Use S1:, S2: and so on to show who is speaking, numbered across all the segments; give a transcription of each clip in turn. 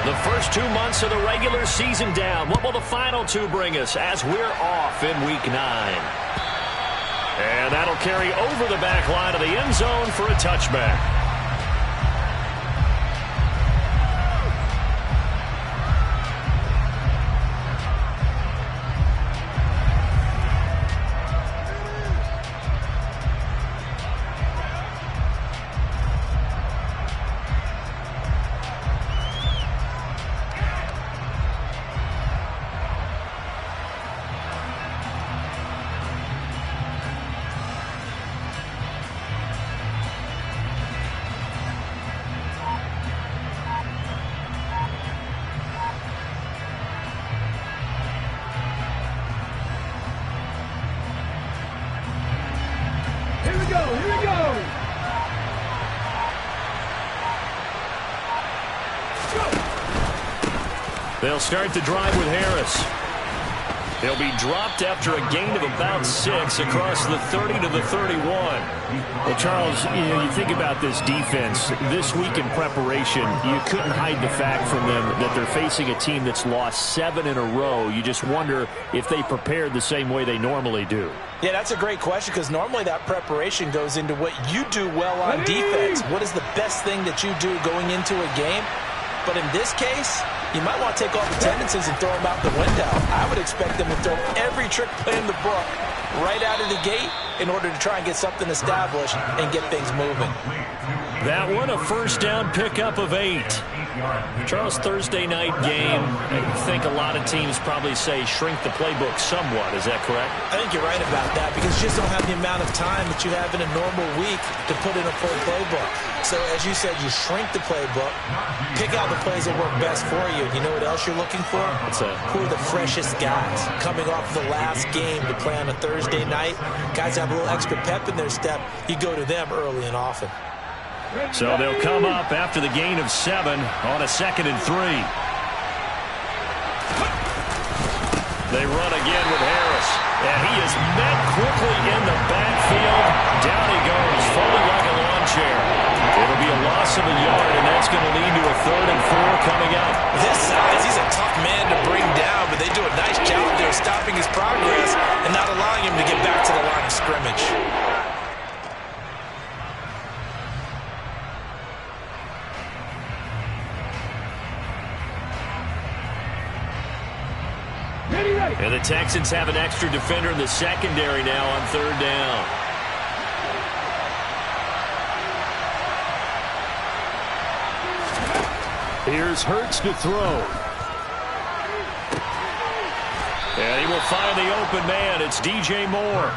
S1: The first 2 months of the regular season down. What will the final 2 bring us as we're off in Week 9? And that'll carry over the back line of the end zone for a touchback. They'll start the drive with Harris. He'll be dropped after a gain of about 6 across the 30 to the 31.
S2: Well, Charles, you think about this defense. This week in preparation, you couldn't hide the fact from them that they're facing a team that's lost 7 in a row. You just wonder if they prepared the same way they normally do.
S3: Yeah, that's a great question because normally that preparation goes into what you do well on defense. What is the best thing that you do going into a game? But in this case, you might want to take all the tendencies and throw them out the window. I would expect them to throw every trick play in the book right out of the gate in order to try and get something established and get things moving.
S1: That one, a first down pickup of 8. Charles, Thursday night game, I think a lot of teams probably say shrink the playbook somewhat. Is that correct?
S3: I think you're right about that because you just don't have the amount of time that you have in a normal week to put in a full playbook. So, as you said, you shrink the playbook, pick out the plays that work best for you. You know what else you're looking for?
S1: What's that?
S3: Who are the freshest guys coming off the last game to play on a Thursday night? Guys have a little extra pep in their step. You go to them early and often.
S1: So they'll come up after the gain of 7 on a 2nd and 3. They run again with Harris. And he is met quickly in the backfield. Down he goes, folded like a lawn chair. It'll be a loss of a yard, and that's going to lead to a 3rd and 4 coming up.
S3: This size, he's a tough man to bring down, but they do a nice job there stopping his progress and not allowing him to get back to the line of scrimmage.
S1: And the Texans have an extra defender in the secondary now on 3rd down. Here's Hurts to throw. And he will find the open man. It's DJ Moore.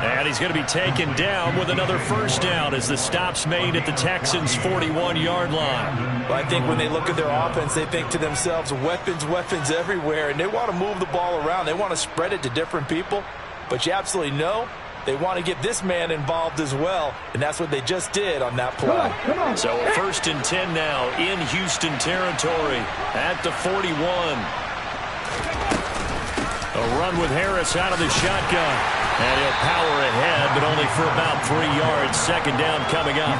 S1: And he's going to be taken down with another first down as the stop's made at the Texans' 41-yard line.
S3: Well, I think when they look at their offense, they think to themselves, weapons, weapons everywhere, and they want to move the ball around. They want to spread it to different people, but you absolutely know they want to get this man involved as well, and that's what they just did on that play.
S1: Come on. So a 1st and 10 now in Houston territory at the 41. A run with Harris out of the shotgun. And he'll power ahead, but only for about 3 yards. 2nd down coming up.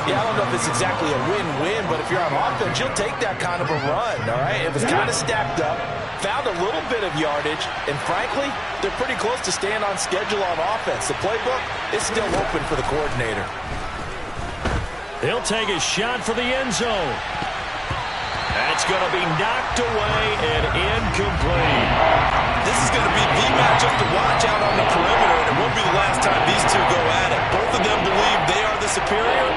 S3: Yeah, I don't know if it's exactly a win-win, but if you're on offense, you'll take that kind of a run, all right? It was kind of stacked up, found a little bit of yardage, and frankly, they're pretty close to staying on schedule on offense. The playbook is still open for the coordinator.
S1: He'll take a shot for the end zone. That's going to be knocked away and incomplete.
S3: This is going to be the matchup to watch out on the perimeter, and it won't be the last time these two go at it. Both of them believe they are the superior.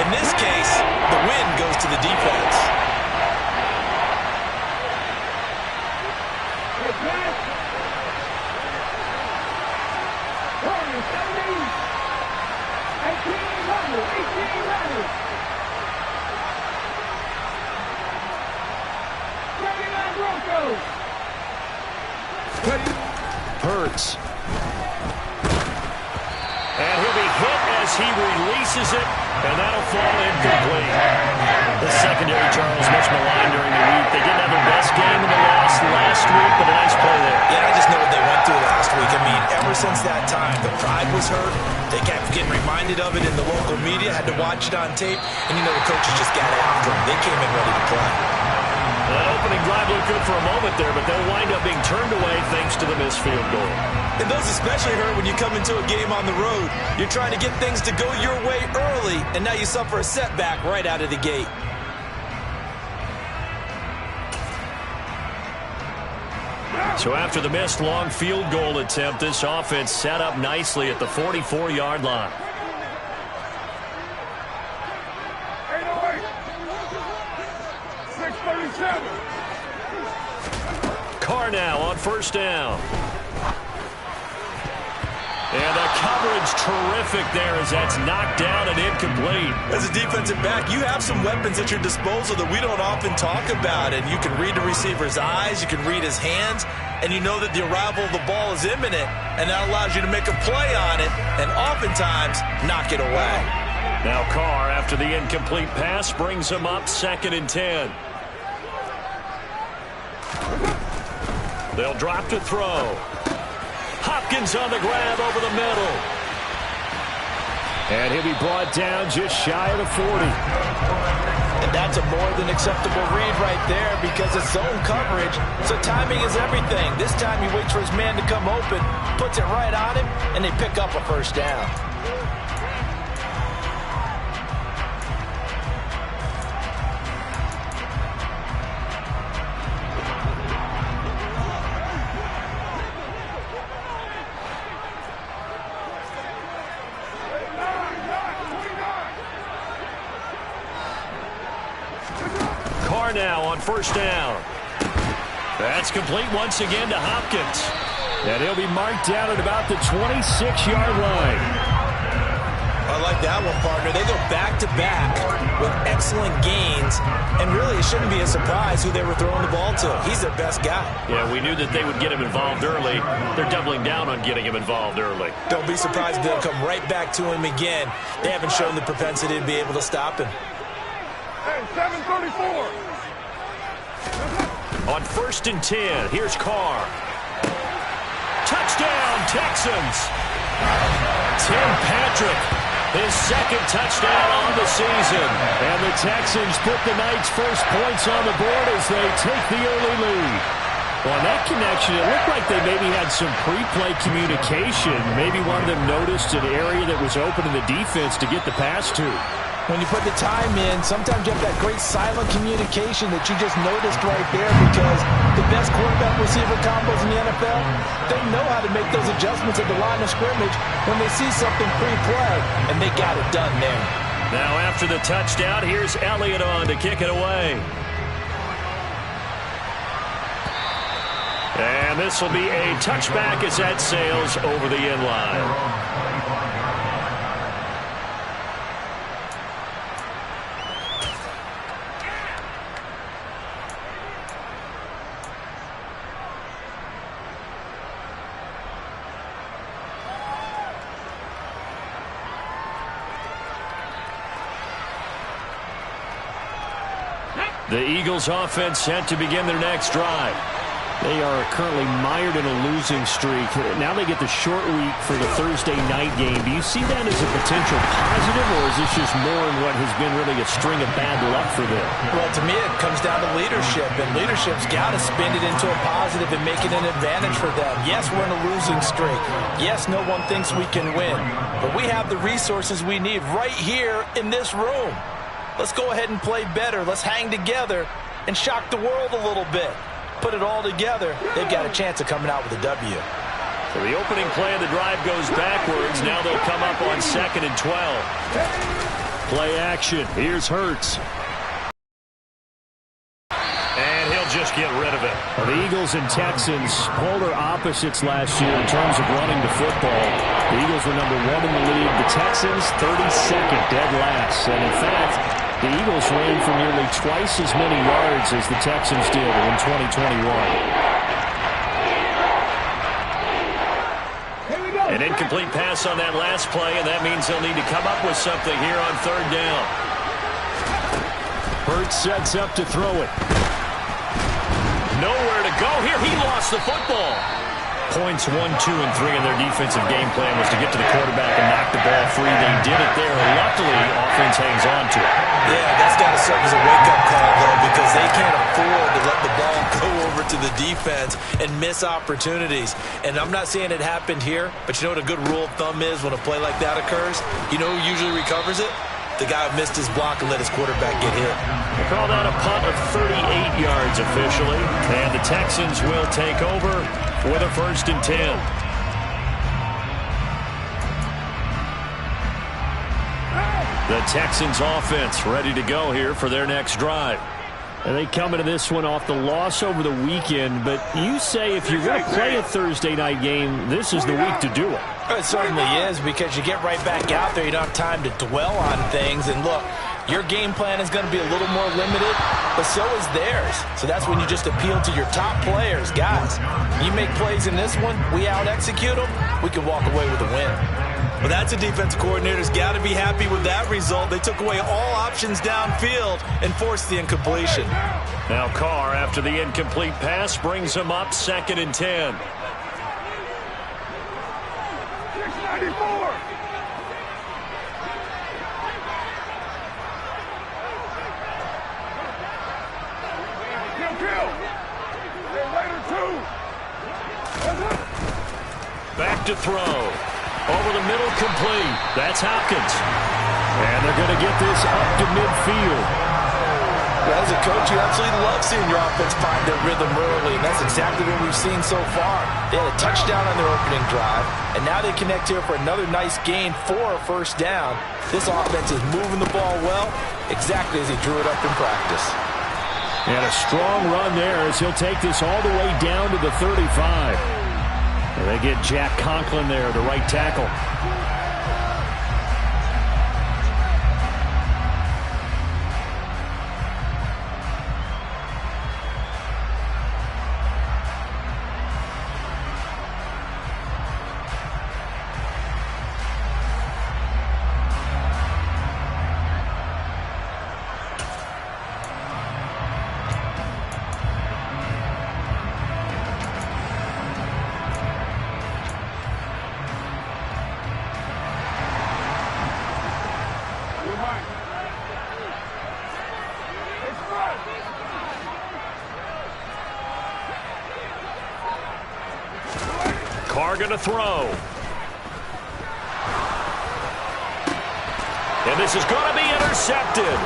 S3: In this case, the win goes to the defense.
S1: Hurts. And he'll be hit as he releases it, and that'll fall incomplete. The secondary, Charles, much maligned during the week. They didn't have their best game in the loss last week, but a nice play there.
S3: Yeah, I just know what they went through last week. I mean, ever since that time, the pride was hurt. They kept getting reminded of it in the local media, had to watch it on tape, and you know the coaches just got after them. They came in ready to play.
S1: That opening drive looked good for a moment there, but they'll wind up being turned away thanks to the missed field goal.
S3: And those especially hurt when you come into a game on the road. You're trying to get things to go your way early, and now you suffer a setback right out of the gate.
S1: So after the missed long field goal attempt, this offense set up nicely at the 44-yard line.
S4: 637.
S1: Carr now on first down. And the coverage terrific there as that's knocked down and incomplete.
S3: As a defensive back, you have some weapons at your disposal that we don't often talk about. And you can read the receiver's eyes, you can read his hands, and you know that the arrival of the ball is imminent. And that allows you to make a play on it and oftentimes knock it away.
S1: Now Carr, after the incomplete pass, brings him up 2nd and 10. They'll drop to throw. Hopkins on the grab over the middle.
S2: And he'll be brought down just shy of the 40.
S3: And that's a more than acceptable read right there because it's zone coverage, so timing is everything. This time he waits for his man to come open, puts it right on him, and they pick up a first down.
S1: Now on first down. That's complete once again to Hopkins.
S2: And he'll be marked down at about the 26-yard line.
S3: I like that one, partner. They go back-to-back with excellent gains, and really it shouldn't be a surprise who they were throwing the ball to. He's their best guy.
S1: Yeah, we knew that they would get him involved early. They're doubling down on getting him involved early.
S3: Don't be surprised if they'll come right back to him again. They haven't shown the propensity to be able to stop him.
S4: Hey, 734.
S1: On 1st and 10, here's Carr. Touchdown, Texans. Tim Patrick, his 2nd touchdown on the season.
S2: And the Texans put the night's first points on the board as they take the early lead. On that connection, it looked like they maybe had some pre-play communication. Maybe one of them noticed an area that was open in the defense to get the pass to.
S3: When you put the time in, sometimes you have that great silent communication that you just noticed right there because the best quarterback-receiver combos in the NFL, they know how to make those adjustments at the line of scrimmage when they see something pre-play, and they got it done there.
S1: Now after the touchdown, here's Elliott on to kick it away. And this will be a touchback as that sails over the end line. The Eagles offense set to begin their next drive.
S2: They are currently mired in a losing streak. Now they get the short week for the Thursday night game. Do you see that as a potential positive, or is this just more in what has been really a string of bad luck for them?
S3: Well, to me, it comes down to leadership, and leadership's got to spin it into a positive and make it an advantage for them. Yes, we're in a losing streak. Yes, no one thinks we can win, but we have the resources we need right here in this room. Let's go ahead and play better. Let's hang together and shock the world a little bit. Put it all together, they've got a chance of coming out with a W.
S1: So the opening play of the drive goes backwards. Now they'll come up on 2nd and 12.
S2: Play action. Here's Hurts.
S1: And he'll just get rid of it.
S2: Well, the Eagles and Texans, polar opposites last year in terms of running the football. The Eagles were number 1 in the league. The Texans, 32nd, dead last. And in fact, the Eagles ran for nearly twice as many yards as the Texans did in 2021.
S1: An incomplete pass on that last play, and that means they'll need to come up with something here on 3rd down.
S2: Hurts sets up to throw it.
S1: Nowhere to go here. He lost the football.
S2: Points 1, 2, and 3 in their defensive game plan was to get to the quarterback and knock the ball free. They did it there. Luckily, offense hangs on to it.
S3: Yeah, that's got to serve as a wake-up call, though, because they can't afford to let the ball go over to the defense and miss opportunities. And I'm not saying it happened here, but you know what a good rule of thumb is when a play like that occurs? You know who usually recovers it? The guy who missed his block and let his quarterback get hit.
S2: They call that a punt of 38 yards officially. And the Texans will take over with a 1st and 10. The Texans offense ready to go here for their next drive. And they come into this one off the loss over the weekend, but you say if you're going to play a Thursday night game, this is the week to do it.
S3: It certainly is, because you get right back out there. You don't have time to dwell on things. And look, your game plan is going to be a little more limited, but so is theirs. So that's when you just appeal to your top players. Guys, you make plays in this one, we out-execute them, we can walk away with a win. Well, that's a defensive coordinator's got to be happy with that result. They took away all options downfield and forced the incompletion.
S2: Now Carr, after the incomplete pass, brings him up 2nd and 10.
S4: 694. Kill. Later 2.
S2: Back to throw. Over the middle, complete. That's Hopkins. And they're going to get this up to midfield.
S3: Well, as a coach, you absolutely love seeing your offense find their rhythm early, and that's exactly what we've seen so far. They had a touchdown on their opening drive, and now they connect here for another nice gain for a 1st down. This offense is moving the ball well, exactly as he drew it up in practice.
S2: And a strong run there as he'll take this all the way down to the 35. And they get Jack Conklin there, the right tackle. Carr going to throw. And this is going to be intercepted.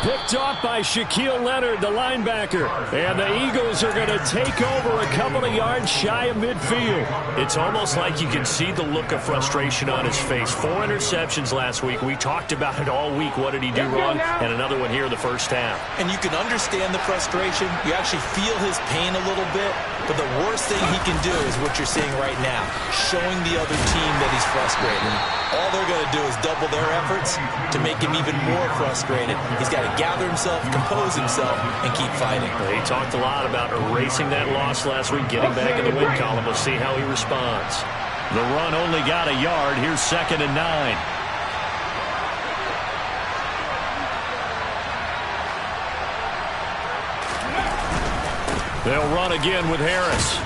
S2: Picked off by Shaquille Leonard, the linebacker. And the Eagles are going to take over a couple of yards shy of midfield. It's almost like you can see the look of frustration on his face. 4 interceptions last week. We talked about it all week. What did he do wrong? And another one here in the first half.
S3: And you can understand the frustration. You actually feel his pain a little bit. But the worst thing he can do is what you're seeing right now, showing the other team that he's frustrated. All they're going to do is double their efforts to make him even more frustrated. He's got to gather himself, compose himself, and keep fighting.
S2: He talked a lot about erasing that loss last week, getting back in the win column. We'll see how he responds. The run only got a yard. Here's 2nd and 9. They'll run again with Harris.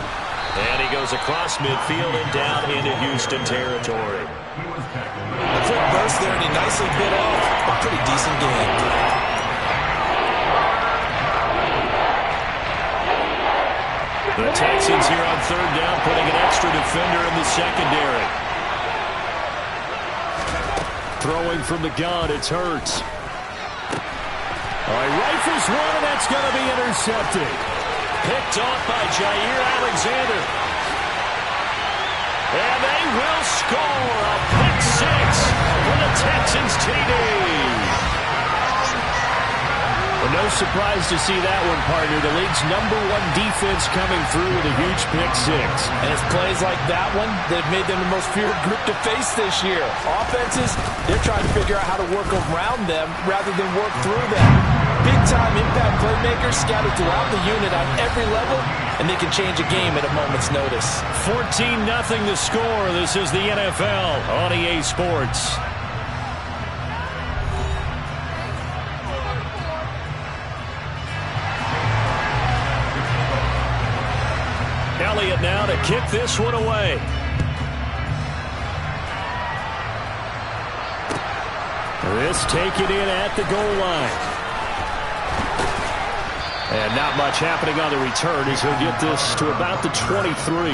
S2: And he goes across midfield and down into Houston territory.
S3: A quick burst there, and he nicely bit off a pretty decent game.
S2: The Texans here on 3rd down, putting an extra defender in the secondary. Throwing from the gun, it's Hurts. All right, rifles one, and that's going to be intercepted. Picked off by Jair Alexander. And they will score a pick 6 for the Texans TD. Well, no surprise to see that one, partner. The league's #1 defense coming through with a huge pick 6.
S3: And it's plays like that one that have made them the most feared group to face this year. Offenses, they're trying to figure out how to work around them rather than work through them. Big-time impact playmakers scattered throughout the unit on every level, and they can change a game at a moment's notice.
S2: 14-0 the score. This is the NFL on EA Sports. Now
S1: Elliott now to kick this one away. This taken in at the goal line. And not much happening on the return as he'll get this to about the 23.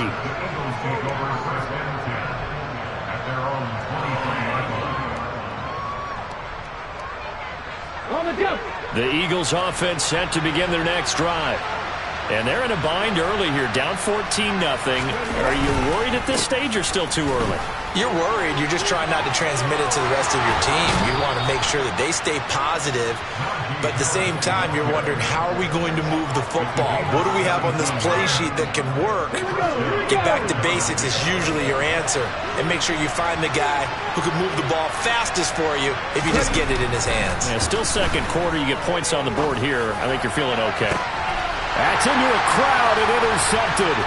S1: The Eagles offense set to begin their next drive. And they're in a bind early here, down 14-0. Are you worried at this stage or still too early?
S3: You're worried. You're just trying not to transmit it to the rest of your team. You want to make sure that they stay positive. But at the same time, you're wondering, how are we going to move the football? What do we have on this play sheet that can work? Get back to basics is usually your answer. And make sure you find the guy who can move the ball fastest for you if you just get it in his hands.
S1: Yeah, still second quarter. You get points on the board here. I think you're feeling okay. That's into a crowd and intercepted.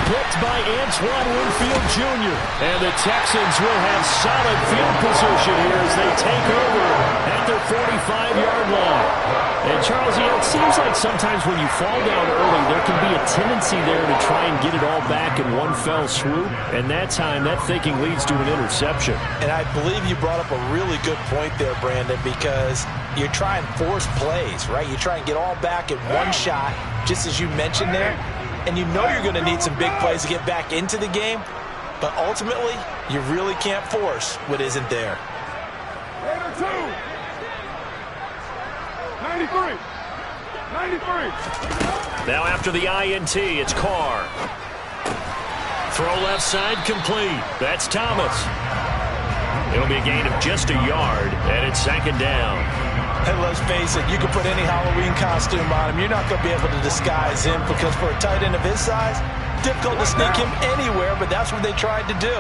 S1: Picked by Antoine Winfield Jr. And the Texans will have solid field position here as they take over at their 45-yard line. And Charles, it seems like sometimes when you fall down early, there can be a tendency there to try and get it all back in one fell swoop. And that time, that thinking leads to an interception.
S3: And I believe you brought up a really good point there, Brandon, because you try and force plays, right? You try and get all back in one shot, just as you mentioned there. And you know you're going to need some big plays to get back into the game. But ultimately, you really can't force what isn't there.
S4: Raider 2. 93. 93.
S1: Now after the INT, it's Carr. Throw left side complete. That's Thomas. It'll be a gain of just a yard, and it's second down.
S3: And let's face it, you can put any Halloween costume on him. You're not going to be able to disguise him because for a tight end of his size, difficult to sneak him anywhere, but that's what they tried to do.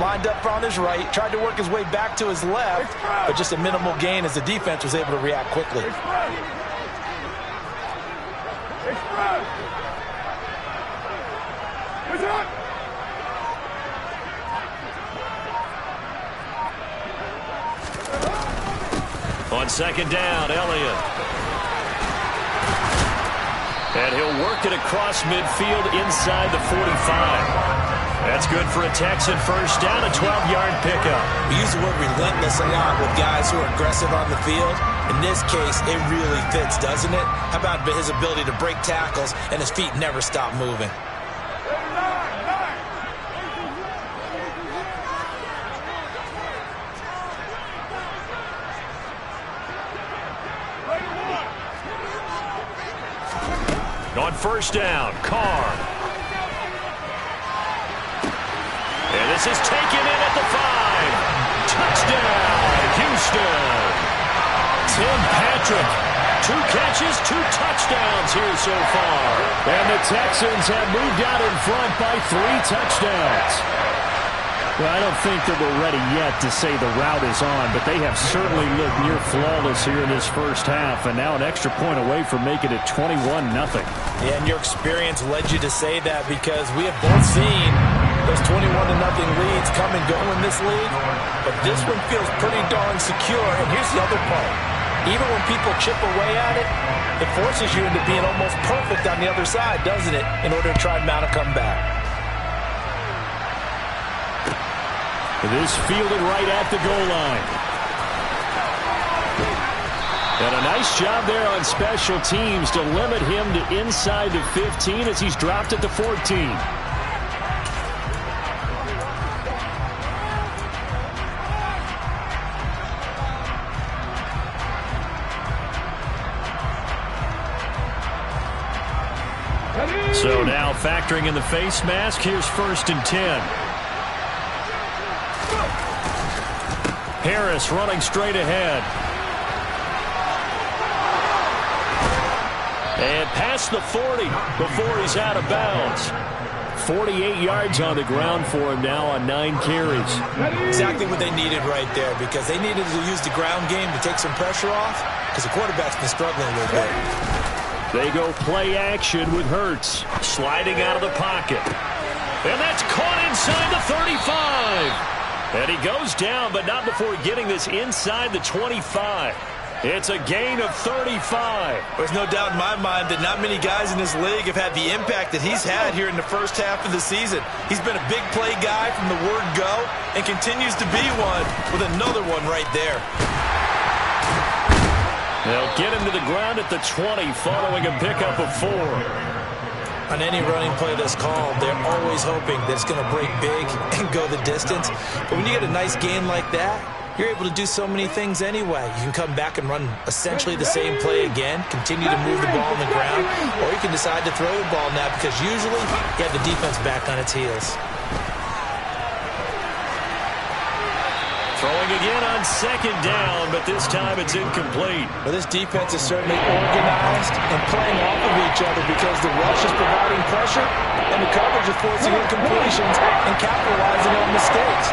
S3: Lined up on his right, tried to work his way back to his left, but just a minimal gain as the defense was able to react quickly.
S1: On second down, Elliott. And he'll work it across midfield inside the 45. That's good for a Texan first down, a 12-yard pickup.
S3: We use the word relentless a lot with guys who are aggressive on the field. In this case, it really fits, doesn't it? How about his ability to break tackles and his feet never stop moving?
S1: On first down, Carr. And this is taken in at the 5. Touchdown, Houston. Tim Patrick, 2 catches, 2 touchdowns here so far. And the Texans have moved out in front by 3 touchdowns.
S2: Well, I don't think that we're ready yet to say the route is on, but they have certainly looked near flawless here in this first half, and now an extra point away from making it 21-0.
S3: Yeah, and your experience led you to say that because we have both seen those 21-0 leads come and go in this league, but this one feels pretty darn secure. And here's the other part. Even when people chip away at it, it forces you into being almost perfect on the other side, doesn't it, in order to try and mount a comeback.
S2: This fielded right at the goal line.
S1: And a nice job there on special teams to limit him to inside the 15 as he's dropped at the 14. So now factoring in the face mask, here's 1st and 10. Harris running straight ahead. And past the 40 before he's out of bounds. 48 yards on the ground for him now on 9 carries.
S3: Exactly what they needed right there because they needed to use the ground game to take some pressure off because the quarterback's been struggling a little bit.
S1: They go play action with Hurts sliding out of the pocket. And that's caught inside the 35. And he goes down, but not before getting this inside the 25. It's a gain of 35.
S3: There's no doubt in my mind that not many guys in this league have had the impact that he's had here in the first half of the season. He's been a big play guy from the word go and continues to be one with another one right there.
S1: They'll get him to the ground at the 20 following a pickup of 4.
S3: On any running play that's called, they're always hoping that it's going to break big and go the distance. But when you get a nice gain like that, you're able to do so many things anyway. You can come back and run essentially the same play again, continue to move the ball on the ground, or you can decide to throw the ball now because usually you have the defense back on its heels.
S1: Throwing again on second down, but this time it's incomplete.
S3: Well, this defense is certainly organized and playing off of each other because the rush is providing pressure and the coverage is forcing incompletions and capitalizing on mistakes.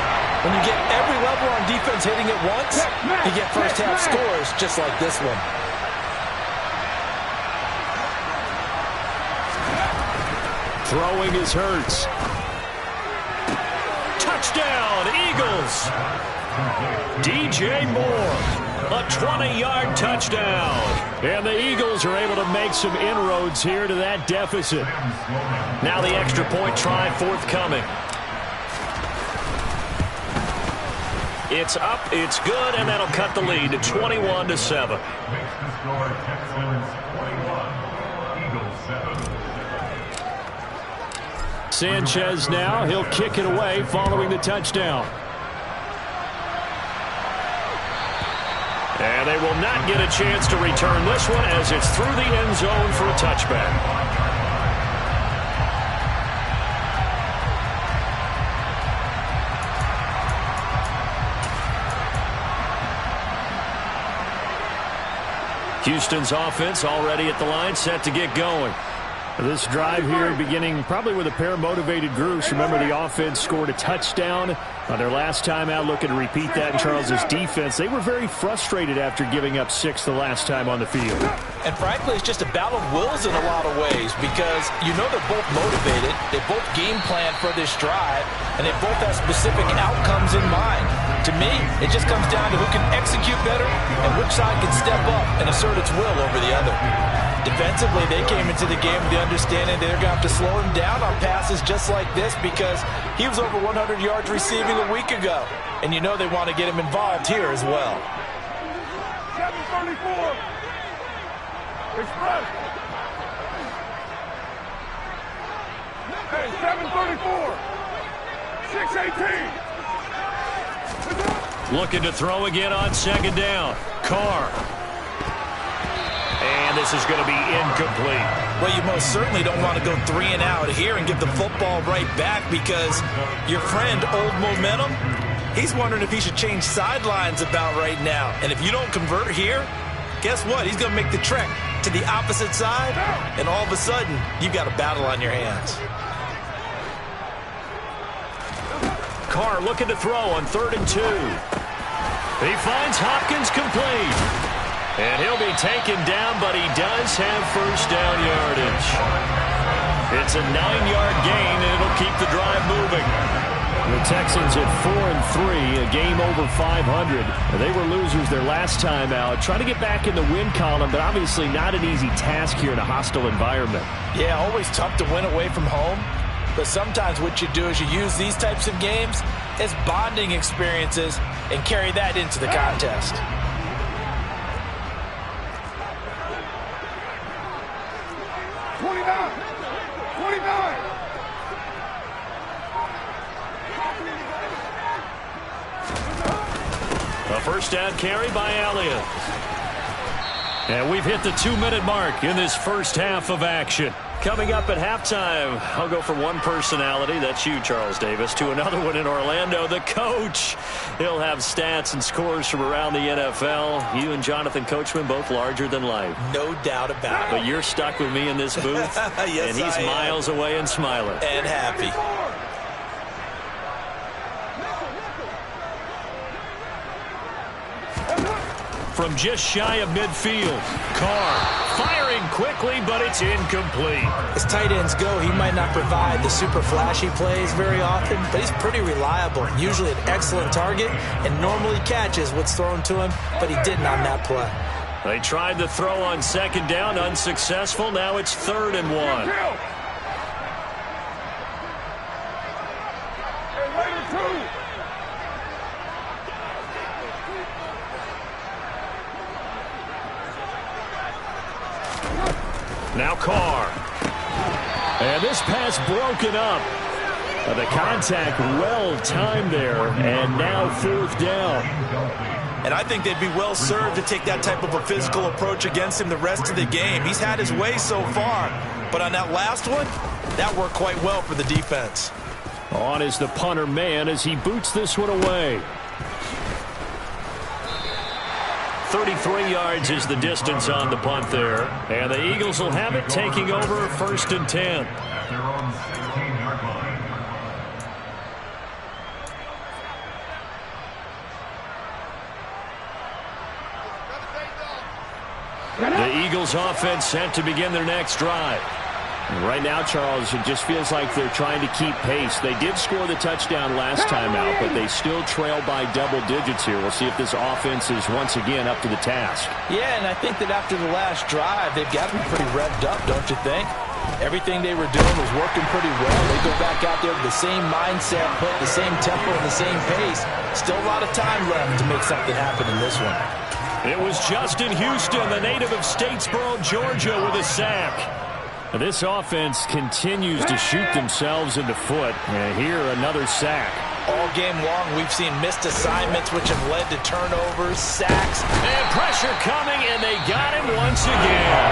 S3: When you get every level on defense hitting at once, you get first-half scores just like this one.
S1: Throwing is Hurts. Touchdown, Eagles. DJ Moore, a 20-yard touchdown. And the Eagles are able to make some inroads here to that deficit. Now the extra point try forthcoming. It's up, it's good, and that'll cut the lead to 21-7. Sanchez now, he'll kick it away following the touchdown. And they will not get a chance to return this one as it's through the end zone for a touchback. Houston's offense already at the line, set to get going.
S2: This drive here beginning probably with a pair of motivated groups. Remember, the offense scored a touchdown on their last time out, looking to repeat that in Charles's defense. They were very frustrated after giving up 6 the last time on the field.
S3: And frankly, it's just a battle of wills in a lot of ways because you know they're both motivated, they both game plan for this drive, and they both have specific outcomes in mind. To me, it just comes down to who can execute better and which side can step up and assert its will over the other. Defensively, they came into the game with the understanding they're going to have to slow him down on passes just like this because he was over 100 yards receiving a week ago. And you know they want to get him involved here as well.
S4: 734. Express. Hey, 734. 618.
S1: Looking to throw again on second down. Carr. And this is going to be incomplete.
S3: Well, you most certainly don't want to go 3 and out here and give the football right back because your friend, Old Momentum, he's wondering if he should change sidelines about right now. And if you don't convert here, guess what? He's going to make the trek to the opposite side, and all of a sudden, you've got a battle on your hands.
S1: Carr looking to throw on 3rd and 2. He finds Hopkins complete. And he'll be taken down, but he does have first down yardage. It's a 9-yard gain, and it'll keep the drive moving.
S2: The Texans at 4-3, a game over 500. They were losers their last time out. Trying to get back in the win column, but obviously not an easy task here in a hostile environment.
S3: Yeah, always tough to win away from home. But sometimes what you do is you use these types of games as bonding experiences and carry that into the contest.
S1: A first down carry by Elliott. And we've hit the 2-minute mark in this first half of action. Coming up at halftime, I'll go from one personality, that's you, Charles Davis, to another one in Orlando, the coach. He'll have stats and scores from around the NFL. You and Jonathan Coachman, both larger than life.
S3: No doubt about it.
S1: But you're stuck with me in this booth,
S3: yes,
S1: and he's miles away and smiling.
S3: And happy.
S1: From just shy of midfield, Carr firing quickly, but it's incomplete.
S3: As tight ends go, he might not provide the super flashy plays very often, but he's pretty reliable, usually an excellent target, and normally catches what's thrown to him, but he didn't on that play.
S1: They tried the throw on second down, unsuccessful. Now it's 3rd and 1. Now Carr. And this pass broken up. The contact well timed there, and now 4th down.
S3: And I think they'd be well served to take that type of a physical approach against him the rest of the game. He's had his way so far, but on that last one, that worked quite well for the defense.
S2: On is the punter man as he boots this one away.
S1: 33 yards is the distance on the punt there. And the Eagles will have it, taking over 1st and 10. The Eagles offense set to begin their next drive.
S2: Right now, Charles, it just feels like they're trying to keep pace. They did score the touchdown last time out, but they still trail by double digits here. We'll see if this offense is once again up to the task.
S3: Yeah, and I think that after the last drive, they've got to be pretty revved up, don't you think? Everything they were doing was working pretty well. They go back out there with the same mindset, put the same tempo and the same pace. Still a lot of time left to make something happen in this one.
S1: It was Justin Houston, the native of Statesboro, Georgia, with a sack.
S2: This offense continues to shoot themselves in the foot. And here, another sack.
S3: All game long, we've seen missed assignments, which have led to turnovers, sacks.
S1: And pressure coming, and they got him once again.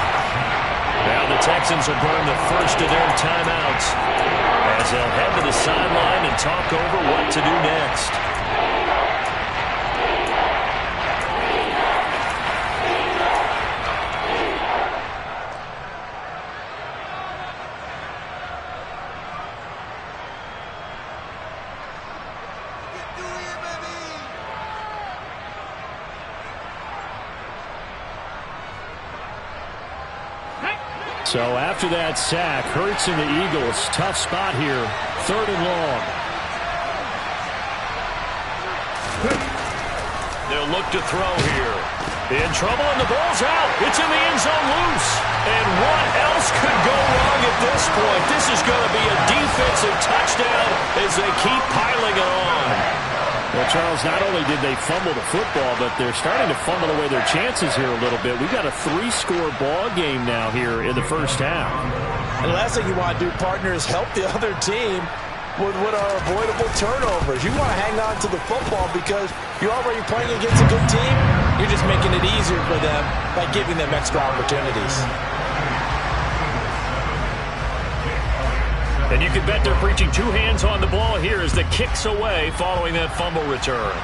S1: Now the Texans will burn the first of their timeouts as they'll head to the sideline and talk over what to do next.
S2: So after that sack, Hurts and the Eagles, tough spot here, 3rd and long.
S1: They'll look to throw here. In trouble, and the ball's out. It's in the end zone loose. And what else could go wrong at this point? This is going to be a defensive touchdown as they keep piling it on.
S2: Well, Charles, not only did they fumble the football, but they're starting to fumble away their chances here a little bit. We've got a 3-score ball game now here in the first half.
S3: And the last thing you want to do, partner, is help the other team with what are avoidable turnovers. You want to hang on to the football because you're already playing against a good team. You're just making it easier for them by giving them extra opportunities.
S1: And you can bet they're preaching 2 hands on the ball here as the kick's away following that fumble return.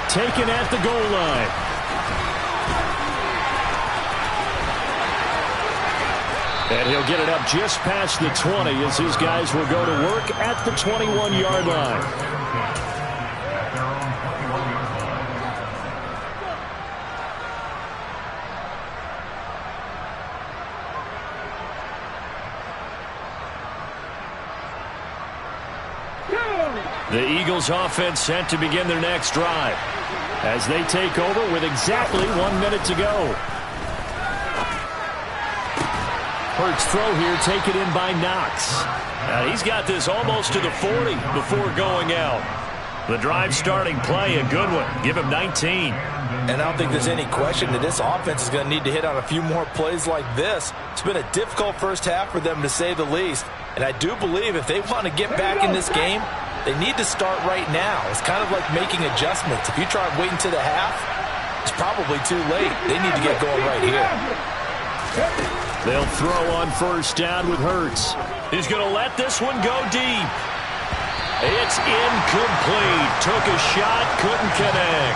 S2: Taken at the goal line. And he'll get it up just past the 20 as his guys will go to work at the 21-yard line.
S1: The Eagles offense set to begin their next drive
S2: as they take over with exactly 1 minute to go. Hurts throw here, taken in by Knox.
S1: Now he's got this almost to the 40 before going out. The drive starting play, a good one. Give him 19.
S3: And I don't think there's any question that this offense is going to need to hit on a few more plays like this. It's been a difficult first half for them, to say the least. And I do believe if they want to get back in this game, they need to start right now. It's kind of like making adjustments. If you try waiting to the half, it's probably too late. They need to get going right here.
S2: They'll throw on first down with Hurts.
S1: He's going to let this one go deep. It's incomplete. Took a shot, couldn't connect.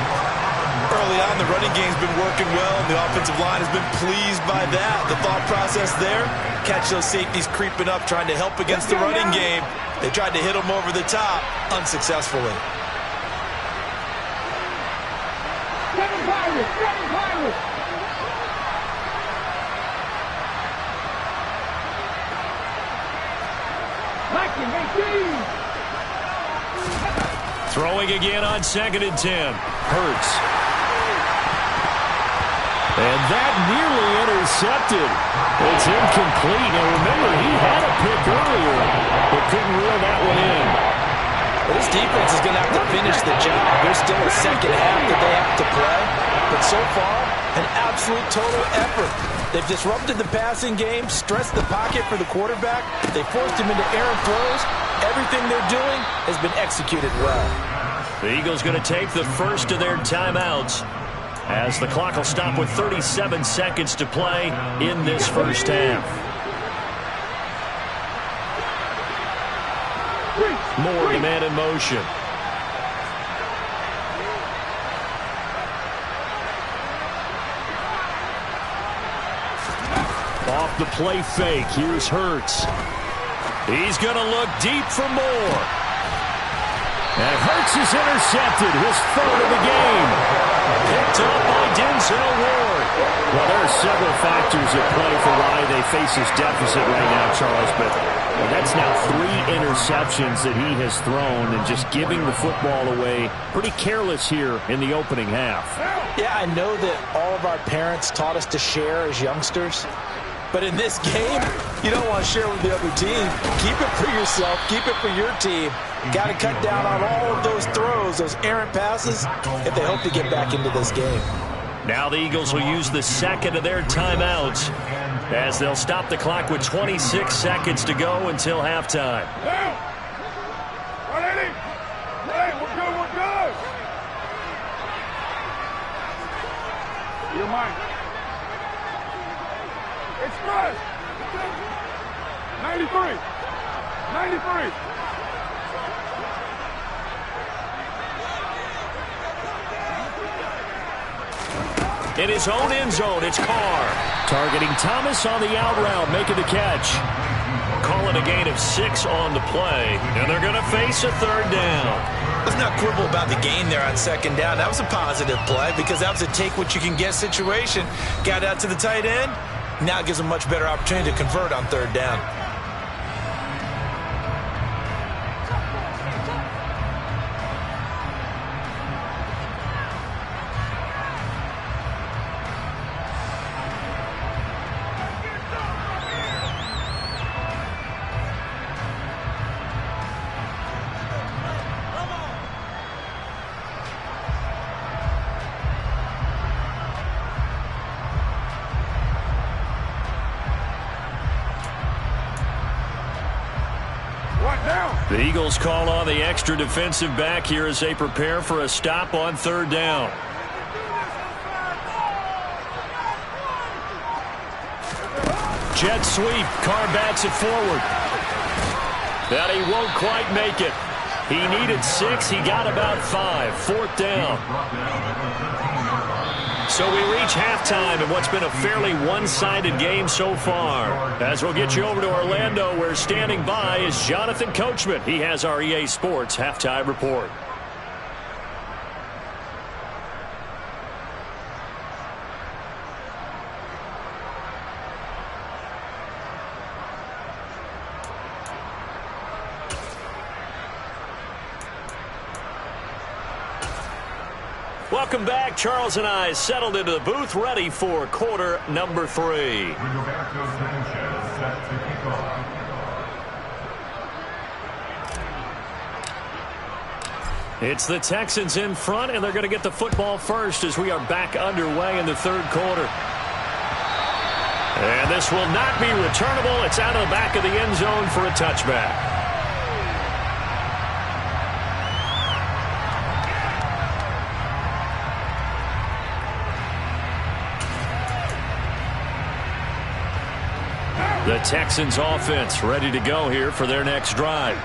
S3: Early on, the running game's been working well, and the offensive line has been pleased by that. The thought process there, catch those safeties creeping up, trying to help against the running game. They tried to hit them over the top, unsuccessfully.
S1: Throwing again on 2nd and 10.
S2: Hurts. that nearly intercepted. It's incomplete. Now remember, he had a pick earlier, but couldn't reel that one in.
S3: Well, this defense is going to have to finish the job. There's still a second half that they have to play. But so far, an absolute total effort. They've disrupted the passing game, stressed the pocket for the quarterback. They forced him into errant throws. Everything they're doing has been executed well.
S1: The Eagles going to take the first of their timeouts as the clock will stop with 37 seconds to play in this first half. More man in motion.
S2: Off the play fake, here's Hurts.
S1: He's going to look deep for more.
S2: And Hurts is intercepted, his third of the game.
S1: Picked up by Denzel Ward.
S2: Well, there are several factors at play for why they face this deficit right now, Charles, but that's now 3 interceptions that he has thrown and just giving the football away. Pretty careless here in the opening half.
S3: Yeah, I know that all of our parents taught us to share as youngsters. But in this game, you don't want to share with the other team. Keep it for yourself. Keep it for your team. Got to cut down on all of those throws, those errant passes, if they hope to get back into this game.
S1: Now the Eagles will use the second of their timeouts as they'll stop the clock with 26 seconds to go until halftime.
S4: We're good. You're mine. Express. 93.
S1: In his own end zone, it's Carr.
S2: Targeting Thomas on the out route, making the catch.
S1: Calling a gain of 6 on the play, and they're going to face a third down.
S3: Let's not quibble about the gain there on second down. That was a positive play because that was a take-what-you-can-get situation. Got out to the tight end. Now it gives them a much better opportunity to convert on third down.
S1: The Eagles call on the extra defensive back here as they prepare for a stop on third down. Jet sweep. Carr bats it forward. But he won't quite make it. He needed 6. He got about 5. Fourth down. So we reach halftime in what's been a fairly one-sided game so far. As we'll get you over to Orlando, where standing by is Jonathan Coachman. He has our EA Sports halftime report. Welcome back. Charles and I settled into the booth, ready for quarter number 3. It's the Texans in front, and they're going to get the football first as we are back underway in the third quarter. And this will not be returnable. It's out of the back of the end zone for a touchback. The Texans offense ready to go here for their next drive.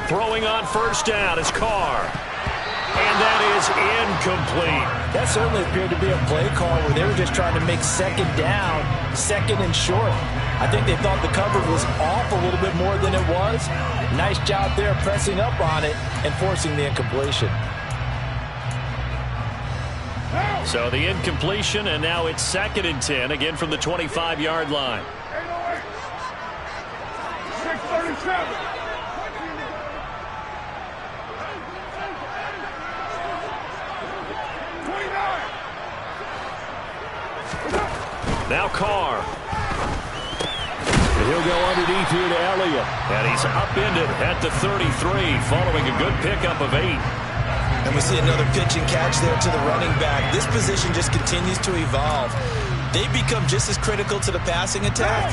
S1: Throwing on first down is Carr. And that is incomplete.
S3: That certainly appeared to be a play call where they were just trying to make second down, second and short. I think they thought the cover was off a little bit more than it was. Nice job there pressing up on it and forcing the incompletion.
S1: So the incompletion, and now it's 2nd and 10, again from the 25-yard line.
S4: 7.
S1: Now Carr. He'll go underneath here to Elliott. And he's upended at the 33 following a good pickup of 8.
S3: And we see another pitch and catch there to the running back. This position just continues to evolve. They become just as critical to the passing attack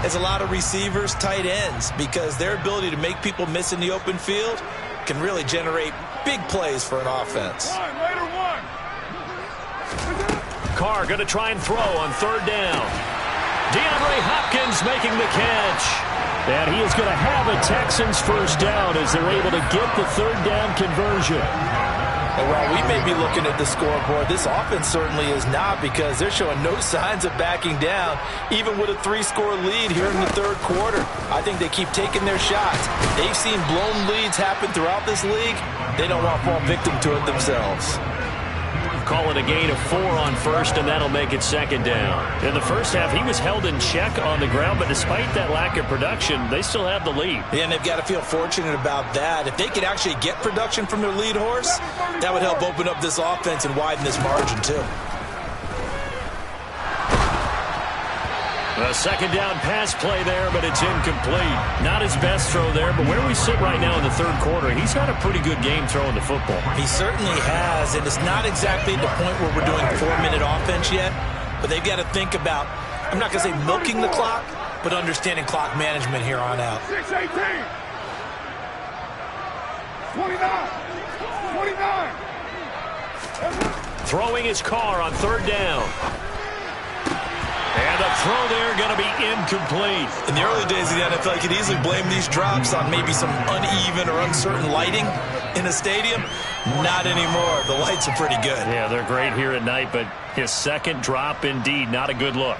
S3: as a lot of receivers, tight ends, because their ability to make people miss in the open field can really generate big plays for an offense.
S1: Carr going to try and throw on 3rd down. DeAndre Hopkins making the catch.
S2: And he is going to have a Texans first down as they're able to get the 3rd down conversion.
S3: And while we may be looking at the scoreboard, this offense certainly is not, because they're showing no signs of backing down, even with a 3-score lead here in the 3rd quarter. I think they keep taking their shots. They've seen blown leads happen throughout this league. They don't want to fall victim to it themselves.
S1: Call it a gain of 4 on 1st, and that'll make it 2nd down.
S2: In the first half, he was held in check on the ground, but despite that lack of production, they still have the lead.
S3: Yeah, and they've got to feel fortunate about that. If they could actually get production from their lead horse, that would help open up this offense and widen this margin too.
S1: A 2nd down pass play there, but it's incomplete. Not his best throw there, but where we sit right now in the 3rd quarter, he's had a pretty good game throwing the football.
S3: He certainly has, and it's not exactly the point where we're doing 4-minute offense yet, but they've got to think about, I'm not going to say milking the clock, but understanding clock management here on out.
S4: 6-18. 29. 29.
S1: Throwing his Carr on 3rd down. And the throw there going to be incomplete.
S3: In the early days of the NFL, you could easily blame these drops on maybe some uneven or uncertain lighting in a stadium. Not anymore. The lights are pretty good.
S1: Yeah, they're great here at night, but his 2nd drop, indeed, not a good look.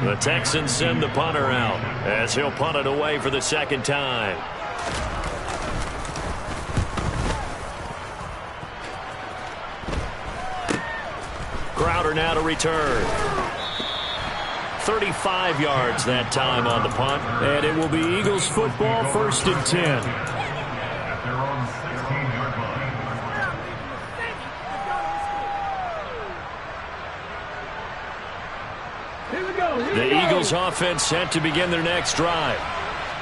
S1: The Texans send the punter out as he'll punt it away for the 2nd time. Crowder now to return. 35 yards that time on the punt.
S2: And it will be Eagles football, 1st and 10.
S1: The Eagles offense set to begin their next drive.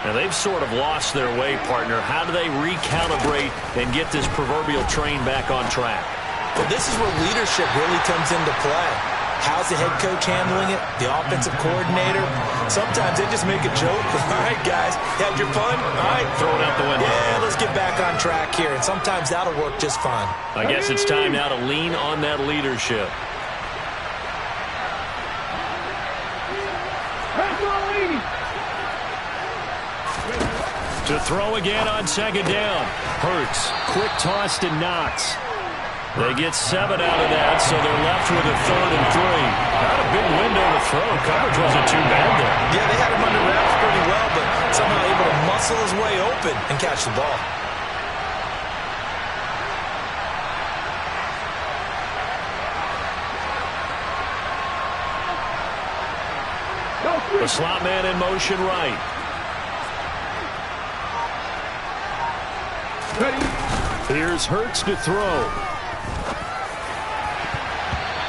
S1: And they've sort of lost their way, partner. How do they recalibrate and get this proverbial train back on track?
S3: Well, this is where leadership really comes into play. How's the head coach handling it? The offensive coordinator? Sometimes they just make a joke. All right, guys, you had your fun? All right.
S1: Throw it out the window.
S3: Yeah, let's get back on track here. And sometimes that'll work just fine.
S1: I guess it's time now to lean on that leadership. To throw again on 2nd down.
S2: Hurts, quick toss to Knox.
S1: They get 7 out of that, so they're left with a 3rd and 3. Not a big window to throw. Coverage wasn't too bad there.
S3: Yeah, they had him under wraps pretty well, but somehow able to muscle his way open and catch the ball.
S1: The slot man in motion right.
S2: Here's Hurts to throw.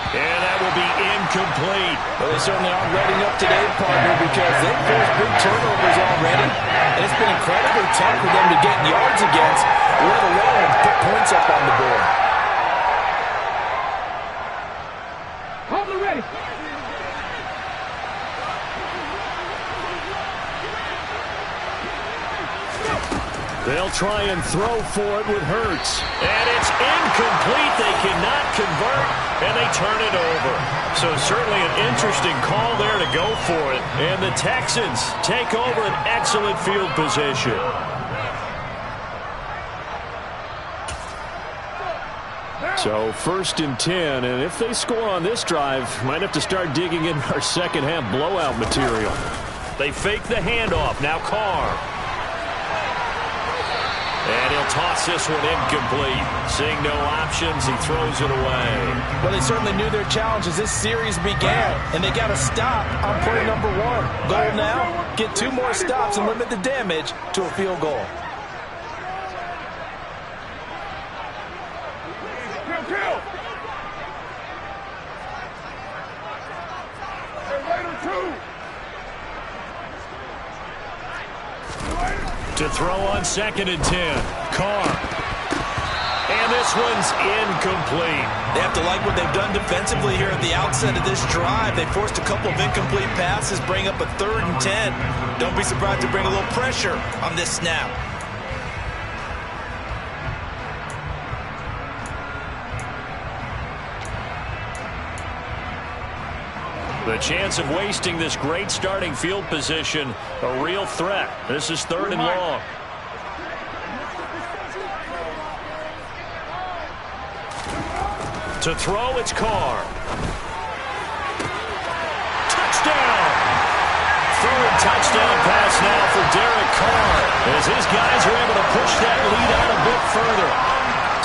S1: And that will be incomplete.
S3: Well, they certainly aren't letting up today, partner, because they've forced big turnovers already. And it's been incredibly tough for them to get yards against, let alone put points up on the board.
S4: Hold it ready.
S2: They'll try and throw for it with Hurts.
S1: And it's incomplete. They cannot convert, and they turn it over. So certainly an interesting call there to go for it. And the Texans take over an excellent field position.
S2: So 1st and 10, and if they score on this drive, might have to start digging in our 2nd half blowout material.
S1: They fake the handoff. Now Carr. And he'll toss this one incomplete. Seeing no options, he throws it away.
S3: Well, they certainly knew their challenge as this series began, and they got to stop on play number 1. Goal now, get 2 more stops and limit the damage to a field goal.
S4: Kill.
S1: To throw on 2nd and 10. Carr. And this one's incomplete.
S3: They have to like what they've done defensively here at the outset of this drive. They forced a couple of incomplete passes, bring up a 3rd and 10. Don't be surprised to bring a little pressure on this snap.
S1: The chance of wasting this great starting field position, a real threat. This is 3rd and long. To throw, it's Carr. Touchdown! 3rd touchdown pass now for Derek Carr, as his guys are able to push that lead out a bit further.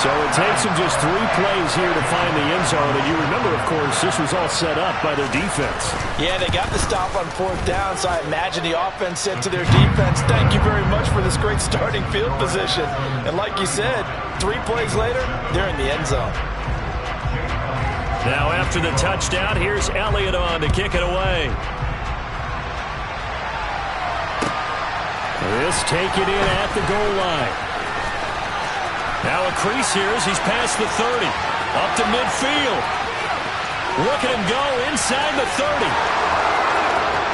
S2: So it takes them just 3 plays here to find the end zone. And you remember, of course, this was all set up by their defense.
S3: Yeah, they got the stop on 4th down, so I imagine the offense said to their defense, thank you very much for this great starting field position. And like you said, 3 plays later, they're in the end zone.
S1: Now after the touchdown, here's Elliott on to kick it away.
S2: This taken in at the goal line.
S1: Now a crease here as he's past the 30. Up to midfield. Look at him go inside the 30.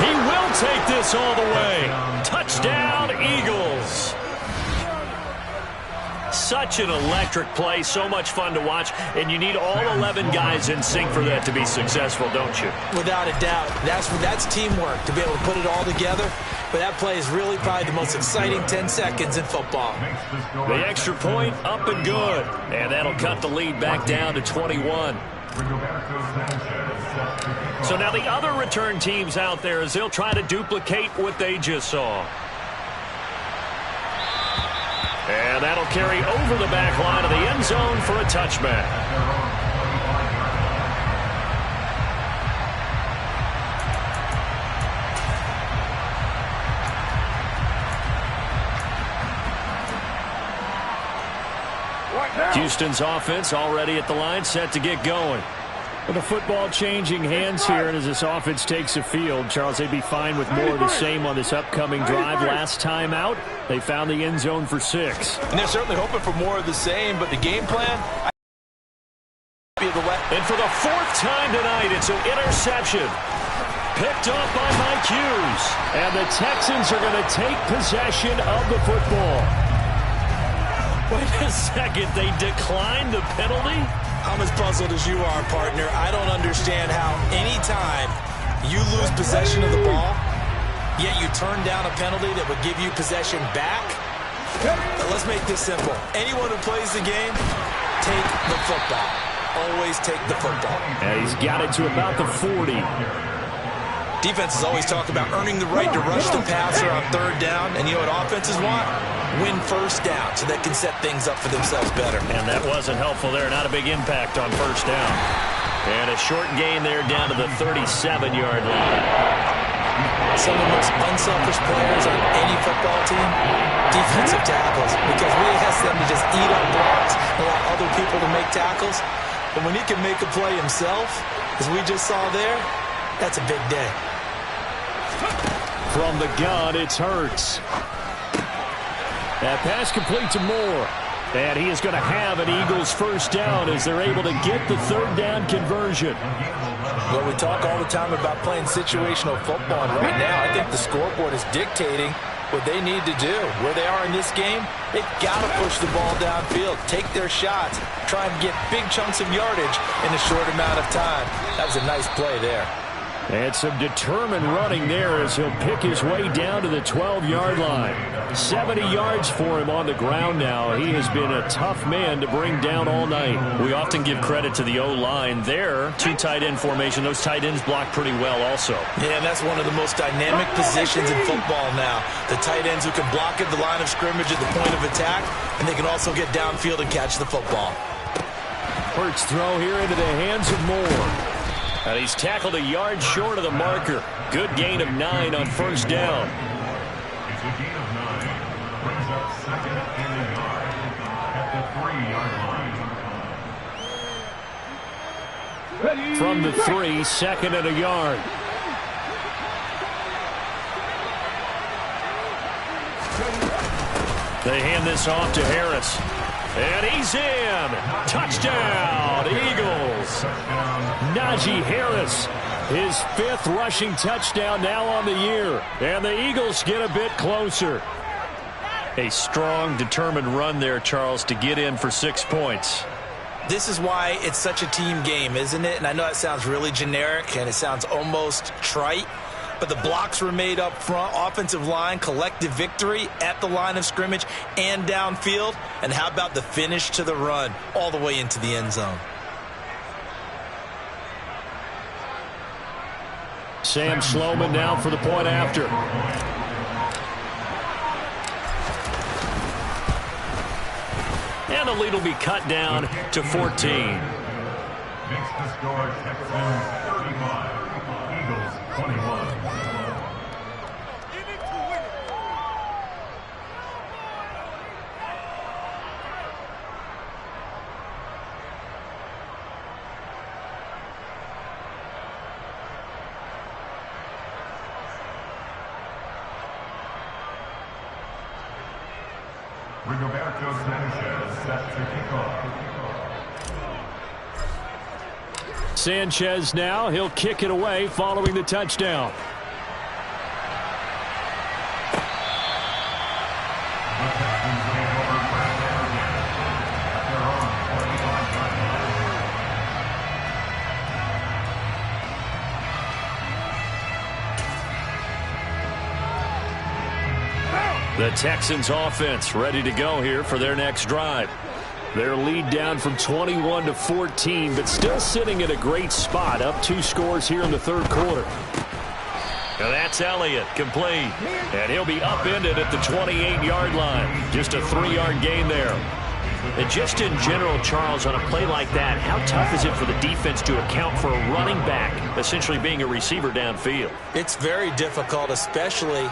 S1: He will take this all the way. Touchdown, Eagles. Such an electric play, so much fun to watch, and you need all 11 guys in sync for that to be successful, don't you?
S3: Without a doubt. That's teamwork, to be able to put it all together. But that play is really probably the most exciting 10 seconds in football.
S1: The extra point up and good. And that'll cut the lead back down to 21. So now the other return teams out there as they'll try to duplicate what they just saw. And that'll carry over the back line of the end zone for a touchback. Houston's offense already at the line, set to get going.
S2: With the football changing hands here, and as this offense takes the field, Charles, they'd be fine with more of the same on this upcoming drive. Last time out, they found the end zone for 6.
S3: And they're certainly hoping for more of the same, but the game plan...
S1: And for the 4th time tonight, it's an interception. Picked up by Mike Hughes.
S2: And the Texans are going to take possession of the football.
S1: Wait a second, they declined the penalty?
S3: I'm as puzzled as you are, partner. I don't understand how anytime you lose possession of the ball, yet you turn down a penalty that would give you possession back. But let's make this simple. Anyone who plays the game, take the football. Always take the football.
S2: And he's got it to about the 40.
S3: Defenses always talk about earning the right to rush the passer on 3rd down. And you know what offenses want? Win 1st down so they can set things up for themselves better.
S1: And that wasn't helpful there. Not a big impact on 1st down. And a short gain there down to the 37-yard line.
S3: Some of the most unselfish players on any football team, defensive tackles, because we ask them to just eat up blocks and allow other people to make tackles. But when he can make a play himself, as we just saw there, that's a big day.
S2: From the gun, it's Hurts. That pass complete to Moore. And he is going to have an Eagles 1st down as they're able to get the 3rd down conversion.
S3: Well, we talk all the time about playing situational football, and right now I think the scoreboard is dictating what they need to do. Where they are in this game, they've got to push the ball downfield, take their shots, try and get big chunks of yardage in a short amount of time. That was a nice play there.
S2: And some determined running there as he'll pick his way down to the 12-yard line. 70 yards for him on the ground now. He has been a tough man to bring down all night.
S1: We often give credit to the O-line there. Two tight end formation. Those tight ends block pretty well also.
S3: Yeah, and that's one of the most dynamic positions in football now. The tight ends who can block at the line of scrimmage at the point of attack, and they can also get downfield and catch the football.
S2: Hurts throw here into the hands of Moore.
S1: And he's tackled a yard short of the marker. Good gain of 9 on first down.
S5: It's a gain of 9. Brings up second and a yard at the 3-yard line.
S2: From the 3, second and a yard.
S1: They hand this off to Harris. And he's in. Touchdown, Eagles.
S2: Najee Harris, his 5th rushing touchdown now on the year. And the Eagles get a bit closer.
S1: A strong, determined run there, Charles, to get in for 6 points.
S3: This is why it's such a team game, isn't it? And I know that sounds really generic and it sounds almost trite, but the blocks were made up front, offensive line, collective victory at the line of scrimmage and downfield. And how about the finish to the run all the way into the end zone?
S2: Sam Sloman now for the point after.
S1: And the lead will be cut down to 14.
S5: Makes the score Texans 35, Eagles 21. Rigoberto Sanchez set to kick off.
S2: Sanchez now, he'll kick it away following the touchdown.
S5: The Texans take over first down again at their own 20-yard line.
S1: The Texans offense ready to go here for their next drive.
S2: Their lead down from 21 to 14, but still sitting at a great spot, up 2 scores here in the 3rd quarter.
S1: And that's Elliott, complete. And he'll be upended at the 28-yard line. Just a 3-yard gain there. And just in general, Charles, on a play like that, how tough is it for the defense to account for a running back essentially being a receiver downfield?
S3: It's very difficult, especially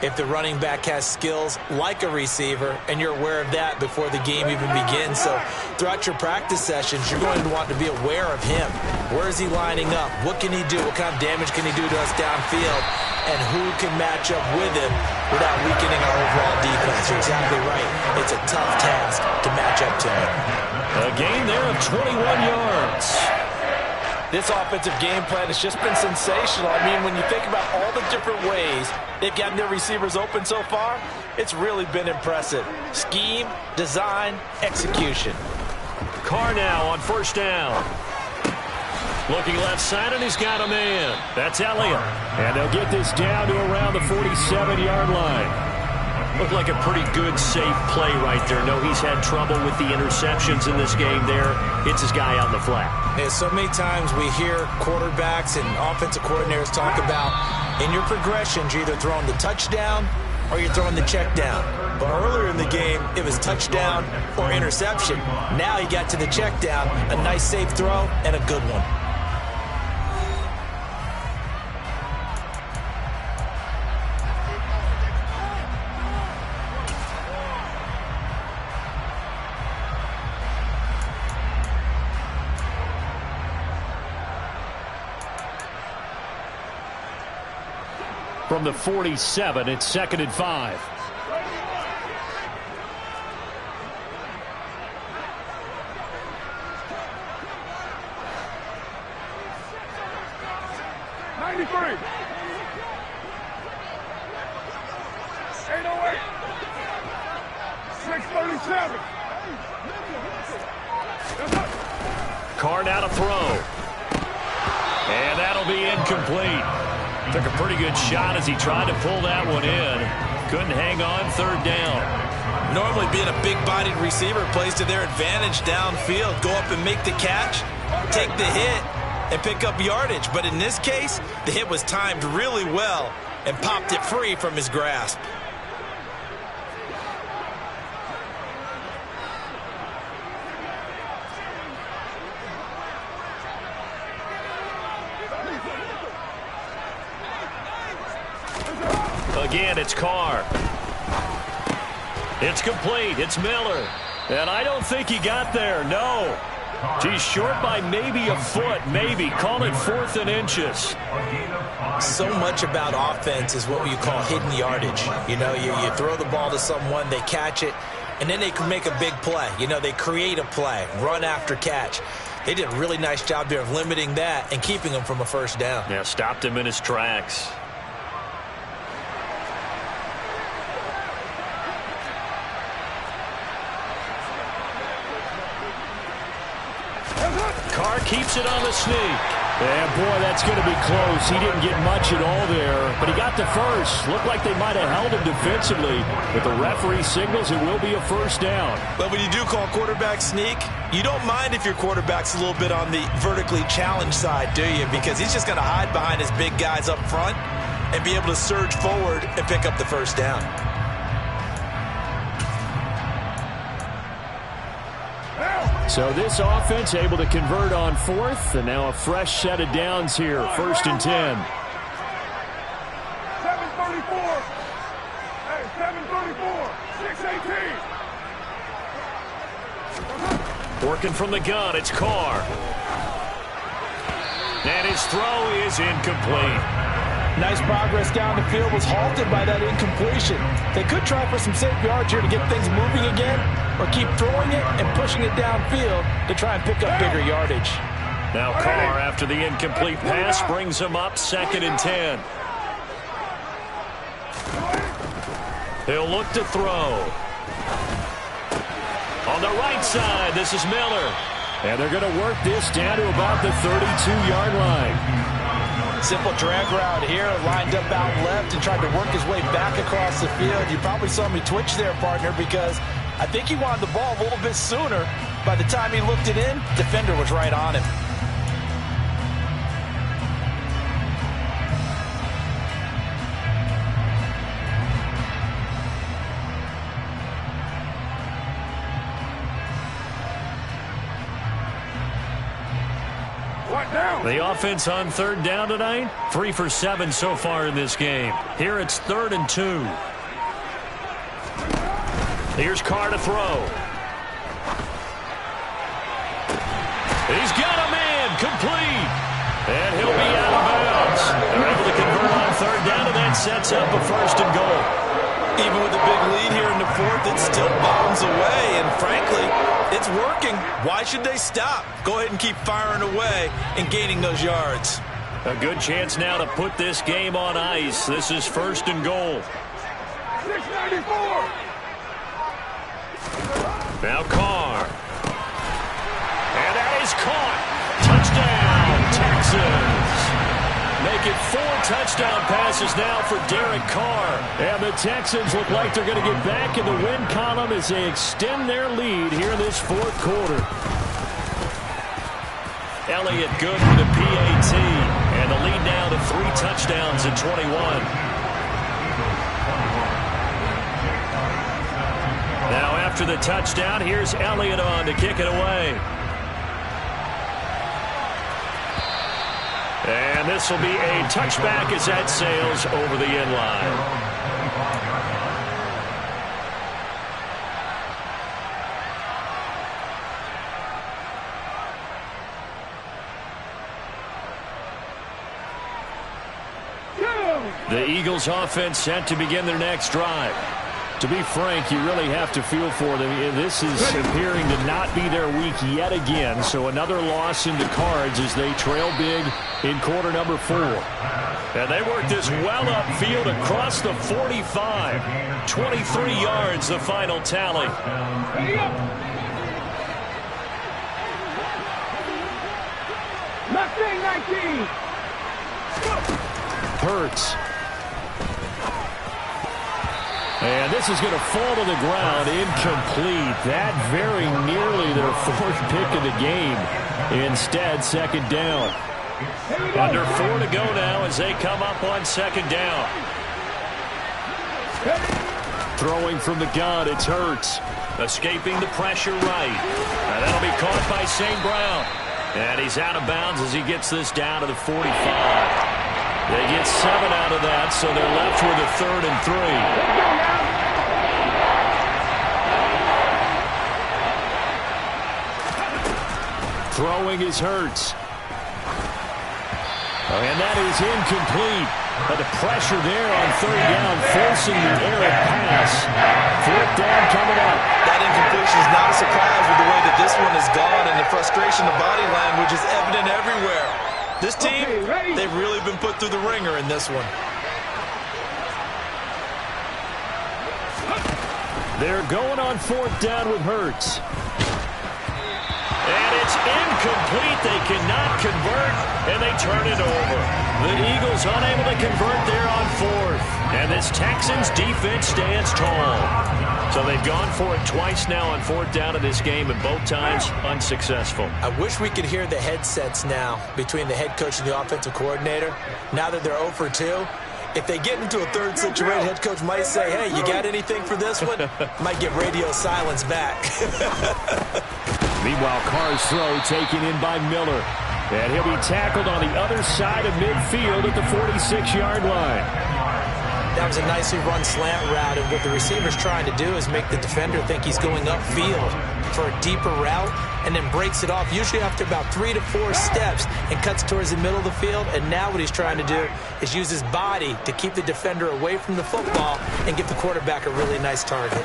S3: if the running back has skills like a receiver, and you're aware of that before the game even begins. So throughout your practice sessions, you're going to want to be aware of him. Where is he lining up? What can he do? What kind of damage can he do to us downfield? And who can match up with him without weakening our overall defense? You're exactly right. It's a tough task to match up to him.
S1: A gain there of 21 yards.
S3: This offensive game plan has just been sensational. I mean, when you think about all the different ways they've gotten their receivers open so far, it's really been impressive. Scheme, design, execution.
S1: Carr now on first down. Looking left side, and he's got a man. That's Elliott.
S2: And they'll get this down to around the 47-yard line.
S1: Looked like a pretty good, safe play right there. No, he's had trouble with the interceptions in this game there. Hits his guy on the flat.
S3: Yeah, so many times we hear quarterbacks and offensive coordinators talk about in your progressions, you're either throwing the touchdown or you're throwing the check down. But earlier in the game, it was touchdown or interception. Now he got to the check down, a nice safe throw, and a good one.
S2: From the 47, it's 2nd and 5.
S4: '93. 808. 637.
S1: Carr now to throw. And that'll That'll be incomplete. Took a pretty good shot as he tried to pull that one in. Couldn't hang on, third down.
S3: Normally being a big-bodied receiver plays to their advantage downfield. Go up and make the catch, take the hit, and pick up yardage. But in this case, the hit was timed really well and popped it free from his grasp.
S1: Again, it's Carr. It's complete. It's Miller. And I don't think he got there. No. He's short by maybe a foot. Maybe. Call it 4th and inches.
S3: So much about offense is what you call hidden yardage. You know, you throw the ball to someone, they catch it, and then they can make a big play. You know, they create a play, run after catch. They did a really nice job there of limiting that and keeping him from a first down.
S1: Yeah, stopped him in his tracks. Carr keeps it on the sneak.
S2: Yeah, boy, that's going to be close. He didn't get much at all there, but he got the first. Looked like they might have held him defensively, but the referee signals it will be a first down.
S3: But when you do call quarterback sneak, you don't mind if your quarterback's a little bit on the vertically challenged side, do you? Because he's just going to hide behind his big guys up front and be able to surge forward and pick up the first down.
S2: So this offense able to convert on 4th, and now a fresh set of downs here, 1st and 10.
S4: 7:34. Hey, 7:34. 6:18.
S1: Working from the gun, it's Carr. And his throw is incomplete.
S3: Nice progress down the field, was halted by that incompletion. They could try for some safe yards here to get things moving again, or keep throwing it and pushing it downfield to try and pick up bigger yardage.
S1: Now Carr, after the incomplete pass, brings him up 2nd and 10. He'll look to throw. On the right side, this is Miller.
S2: And they're going to work this down to about the 32-yard line.
S3: Simple drag route here, lined up out left and tried to work his way back across the field. You probably saw me twitch there, partner, because I think he wanted the ball a little bit sooner. By the time he looked it in, defender was right on him.
S1: The offense on 3rd down tonight, 3 for 7 so far in this game. Here it's 3rd and 2. Here's Carr to throw. He's got a man, complete. And he'll be out of bounds. They're able to convert on 3rd down, and that sets up a 1st and goal.
S3: Even with a big lead here in the 4th, it still bombs away, and frankly, it's working. Why should they stop? Go ahead and keep firing away and gaining those yards.
S1: A good chance now to put this game on ice. This is 1st and goal.
S4: 6:94.
S1: Now Carr. And that is caught. Touchdown, Texans. Make it 4 touchdown passes now for Derek Carr.
S2: And the Texans look like they're going to get back in the win column as they extend their lead here in this 4th quarter.
S1: Elliott good with a PAT. And the lead now to 3 touchdowns in 21. Now after the touchdown, here's Elliott on to kick it away. And this will be a touchback as that sails over the end line. The Eagles offense set to begin their next drive.
S2: To be frank, you really have to feel for them. This is appearing to not be their week yet again. So another loss in the cards as they trail big in quarter number 4.
S1: And they work this well upfield across the 45. 23 yards, the final tally.
S4: Left wing 19.
S2: Hurts. And this is going to fall to the ground, incomplete. That very nearly their fourth pick of the game. Instead, second down.
S1: Under 4 to go now as they come up on second down.
S2: Throwing from the gun, it's Hurts.
S1: Escaping the pressure right. And that'll be caught by St. Brown. And he's out of bounds as he gets this down to the 45. They get 7 out of that, so they're left with a 3rd and 3.
S2: Throwing is Hurts. And that is incomplete. But the pressure there on 3rd down, forcing the errant pass. 4th down coming up.
S3: That incompletion is not a surprise with the way that this one has gone, and the frustration, the body language is evident everywhere. This team, they've really been put through the ringer in this one.
S2: They're going on 4th down with Hurts.
S1: And it's incomplete. They cannot convert, and they turn it over. The Eagles unable to convert there on 4th. And this Texans defense stands tall. So they've gone for it twice now on 4th down in this game, and both times unsuccessful.
S3: I wish we could hear the headsets now between the head coach and the offensive coordinator. Now that they're 0 for 2, if they get into a 3rd situation, head coach might say, hey, you got anything for this one? Might get radio silence back.
S2: Meanwhile, Carr's throw taken in by Miller. And he'll be tackled on the other side of midfield at the 46-yard line.
S3: That was a nicely run slant route, and what the receiver's trying to do is make the defender think he's going upfield for a deeper route, and then breaks it off, usually after about 3 to 4 steps, and cuts towards the middle of the field. And now what he's trying to do is use his body to keep the defender away from the football and give the quarterback a really nice target.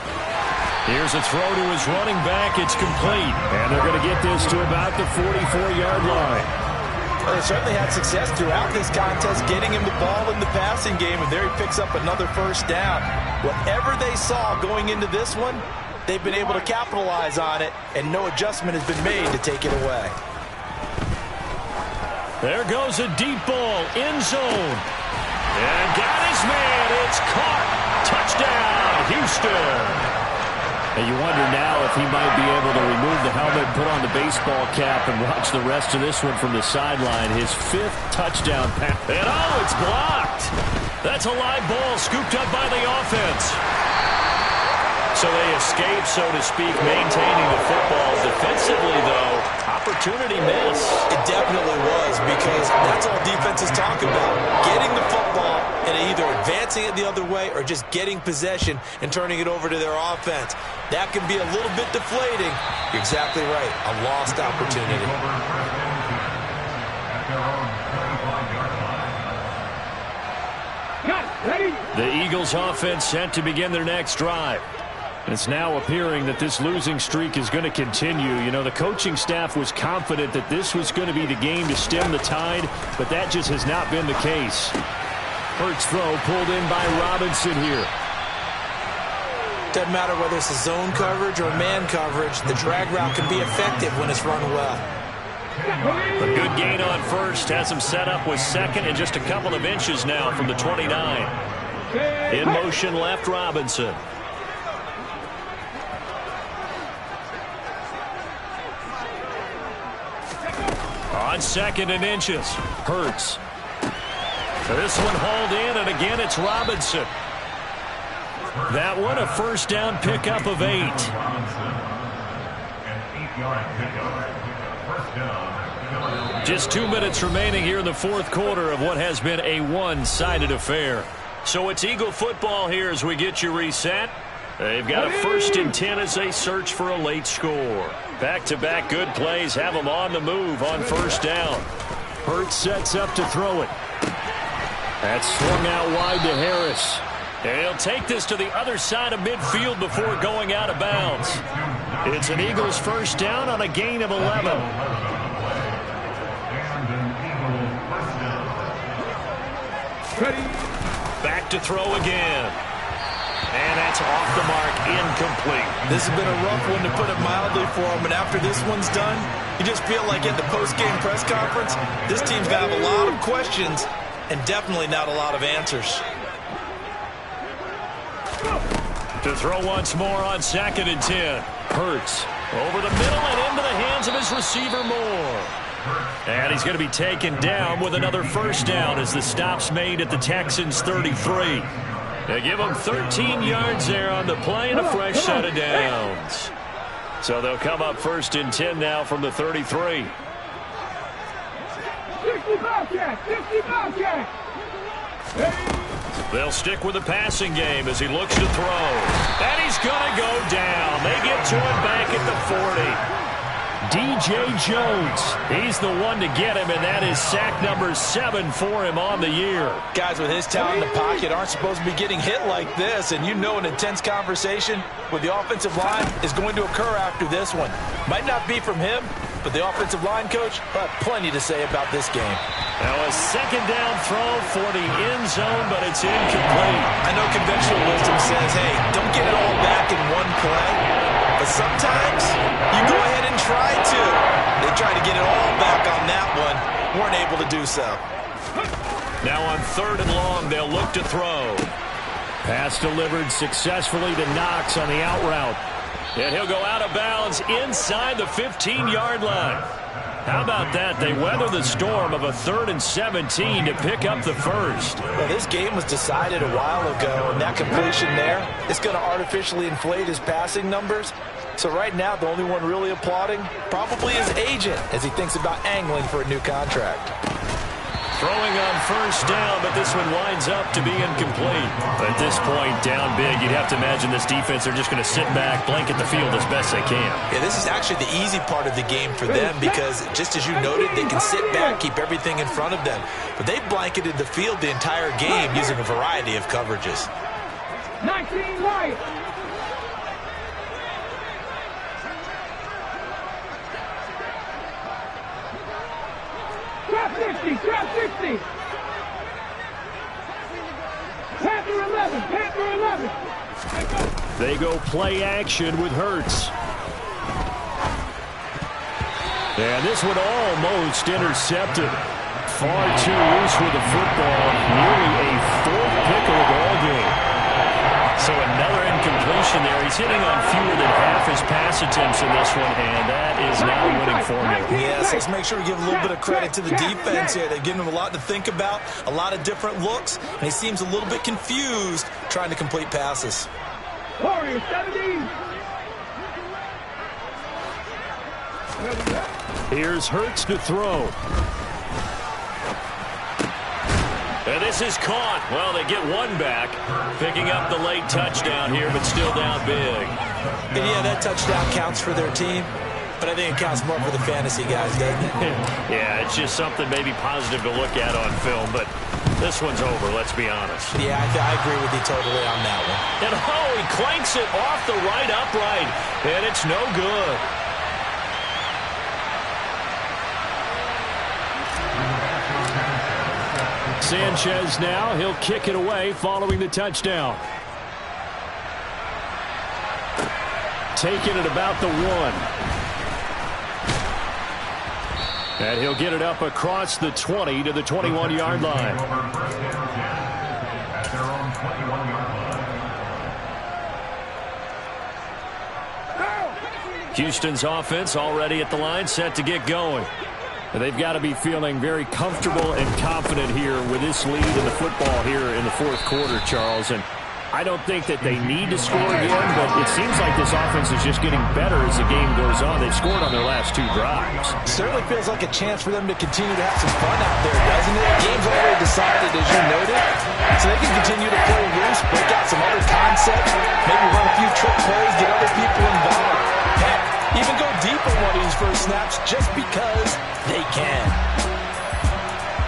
S2: Here's a throw to his running back. It's complete. And they're going to get this to about the 44-yard line.
S3: Well, they certainly had success throughout this contest getting him the ball in the passing game, and there he picks up another 1st down. Whatever they saw going into this one, they've been able to capitalize on it, and no adjustment has been made to take it away.
S2: There goes a deep ball, end zone. And got his man. It's caught. Touchdown, Houston. And you wonder now if he might be able to remove the helmet, put on the baseball cap, and watch the rest of this one from the sideline. His 5th touchdown pass. And oh, it's blocked. That's a live ball scooped up by the offense.
S1: So they escape, so to speak, maintaining the football. Defensively, though, opportunity miss.
S3: It definitely was, because that's all defenses talk about. Getting the football and either advancing it the other way or just getting possession and turning it over to their offense. That can be a little bit deflating. You're exactly right. A lost opportunity.
S2: The Eagles offense set to begin their next drive. It's now appearing that this losing streak is going to continue. You know, the coaching staff was confident that this was going to be the game to stem the tide, but that just has not been the case. Hurts throw pulled in by Robinson here.
S3: Doesn't matter whether it's a zone coverage or man coverage, the drag route can be effective when it's run well.
S1: A good gain on 1st has him set up with 2nd and just a couple of inches now from the 29. In motion left, Robinson. On 2nd and inches, Hurts. This one hauled in, and again it's Robinson. That one a 1st down pickup of 8. Just 2 minutes remaining here in the 4th quarter of what has been a one-sided affair. So it's Eagle football here as we get you reset. They've got a 1st and 10 as they search for a late score. Back-to-back good plays have them on the move on 1st down.
S2: Hurts sets up to throw it. That's swung out wide to Harris.
S1: And he'll take this to the other side of midfield before going out of bounds.
S2: It's an Eagles 1st down on a gain of 11.
S1: Back to throw again. And that's off the mark, incomplete.
S3: This has been a rough one, to put it mildly, for him. And after this one's done, you just feel like at the post-game press conference, this team's going to have a lot of questions and definitely not a lot of answers.
S1: To throw once more on 2nd and 10. Hurts over the middle and into the hands of his receiver Moore. And he's going to be taken down with another first down as the stop's made at the Texans' 33. They give him 13 yards there on the play and a fresh set of downs. So they'll come up 1st and 10 now from the 33.
S4: 60 Bobcat! 60 Bobcat!
S1: They'll stick with the passing game as he looks to throw. And he's going to go down. They get to him back at the 40. DJ Jones, he's the one to get him, and that is sack number 7 for him on the year.
S3: Guys with his talent in the pocket aren't supposed to be getting hit like this, and you know an intense conversation with the offensive line is going to occur after this one. Might not be from him, but the offensive line coach will have plenty to say about this game.
S1: Now a 2nd down throw for the end zone, but it's incomplete.
S3: I know conventional wisdom says, hey, don't get it all back in one play. But sometimes you go ahead and try to. They tried to get it all back on that one. Weren't able to do so.
S1: Now on 3rd and long, they'll look to throw.
S2: Pass delivered successfully to Knox on the out route.
S1: And he'll go out of bounds inside the 15-yard line. How about that? They weather the storm of a 3rd and 17 to pick up the first.
S3: Well, this game was decided a while ago, and that completion there is going to artificially inflate his passing numbers. So right now, the only one really applauding probably his agent as he thinks about angling for a new contract.
S1: Throwing on 1st down, but this one winds up to be incomplete. At this point, down big, you'd have to imagine this defense are just going to sit back, blanket the field as best they can.
S3: Yeah, this is actually the easy part of the game for them because, just as you noted, they can sit back, keep everything in front of them. But they've blanketed the field the entire game using a variety of coverages.
S4: 19 right! Trap 60! Trap 60! Panther 11! Panther 11!
S2: They go play action with Hurts. And this one almost intercepted. Far too loose with the football. Nearly a 4th pick of the ball game.
S1: So another incompletion there. He's hitting on fewer than half his pass attempts in this one, and that is now a winning formula.
S3: Yes, let's make sure we give a little bit of credit to the defense here. They've given him a lot to think about, a lot of different looks, and he seems a little bit confused trying to complete passes.
S4: Warrior 70!
S2: Here's Hurts to throw.
S1: And this is caught. Well, they get one back, picking up the late touchdown here, but still down big.
S3: And yeah, that touchdown counts for their team, but I think it counts more for the fantasy guys, doesn't it?
S1: Yeah, it's just something maybe positive to look at on film, but this one's over, let's be honest.
S3: Yeah, I agree with you totally on that one.
S1: And he clanks it off the right upright, and it's no good.
S2: Sanchez now, he'll kick it away following the touchdown. Taking it about the 1. And he'll get it up across the 20 to the 21-yard line. Houston's offense already at the line, set to get going. They've got to be feeling very comfortable and confident here with this lead in the football here in the 4th quarter, Charles. And I don't think that they need to score again, but it seems like this offense is just getting better as the game goes on. They've scored on their last 2 drives.
S3: Certainly feels like a chance for them to continue to have some fun out there, doesn't it? The game's already decided, as you noted, so they can continue to play loose, break out some other concepts, maybe run a few trick plays, get other people involved. Heck, even go deep on one of these first snaps just because they can.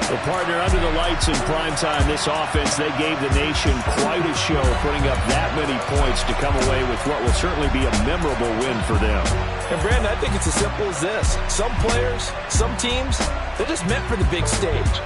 S2: Well, partner, under the lights in primetime, this offense, they gave the nation quite a show, putting up that many points to come away with what will certainly be a memorable win for them.
S3: And, Brandon, I think it's as simple as this. Some players, some teams, they're just meant for the big stage.